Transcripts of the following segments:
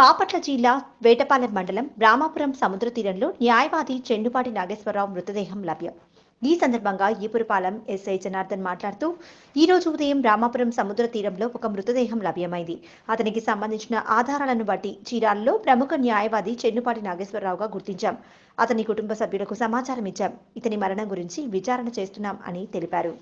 బాపట్ల జిల్లా వేటపాలెం మండలం రామాపురం సముద్ర తీరంలో న్యాయవాది చెండుపాటి నాగేశ్వరరావు మృతదేహం లభ్యం. ఈ సందర్భంగా ఈపురపాలెం ఎస్ఐ జనార్దన్ మాట్లాడుతూ, ఈ రోజు ఉదయం రామాపురం సముద్ర తీరంలో ఒక మృతదేహం లభ్యమైంది. అతనికి సంబంధించిన ఆధారాలను బట్టి చీరాలలో ప్రముఖ న్యాయవాది చెండుపాటి నాగేశ్వరరావుగా గుర్తించాం. అతని కుటుంబ సభ్యులకు సమాచారం ఇచ్చాం. ఇతని మరణం గురించి విచారణ చేస్తున్నాం అని తెలిపారు.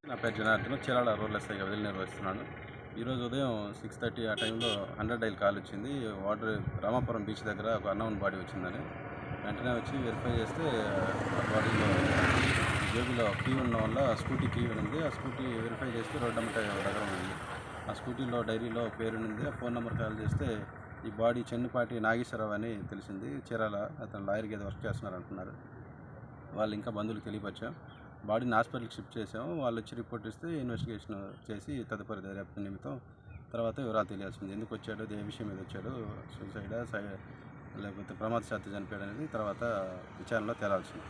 నా పేరు జనార్దన్, చీరాల రూరల్ ఎస్ఐగా విధులు నిర్వహిస్తున్నాను. ఈరోజు ఉదయం 6:30 ఆ టైంలో 100 డైల్ కాల్ వచ్చింది. వాటర్ రామాపురం బీచ్ దగ్గర ఒక అన్నౌన్ బాడీ వచ్చిందని వెంటనే వచ్చి వెరిఫై చేస్తే ఆ బాడీలో జేబులో కీ ఉండడం వల్ల స్కూటీ కీ ఉంది. ఆ స్కూటీ వెరిఫై చేస్తే రోడ్డు అమ్మట దగ్గర ఉంది. ఆ స్కూటీలో డైరీలో పేరు ఉంది. ఆ ఫోన్ నెంబర్ కాల్ చేస్తే ఈ బాడీ చెన్నుపాటి నాగేశ్వరరావు అని తెలిసింది. చీరాల అతను లాయర్కి ఏదో వర్క్ చేస్తున్నారు అంటున్నారు. వాళ్ళు ఇంకా బంధువులు తెలియపరిచాం. బాడీని హాస్పిటల్కి షిఫ్ట్ చేసాము. వాళ్ళు వచ్చి రిపోర్ట్ ఇస్తే ఇన్వెస్టిగేషన్ చేసి తదుపరి దర్యాప్తు నిమిత్తం తర్వాత వివరాలు తెలియాల్సింది. ఎందుకు వచ్చాడు, ఏ విషయం మీద వచ్చాడు, సూసైడా లేకపోతే ప్రమాదశాత్తు చనిపోయాడు అనేది తర్వాత విచారణలో తేలాల్సింది.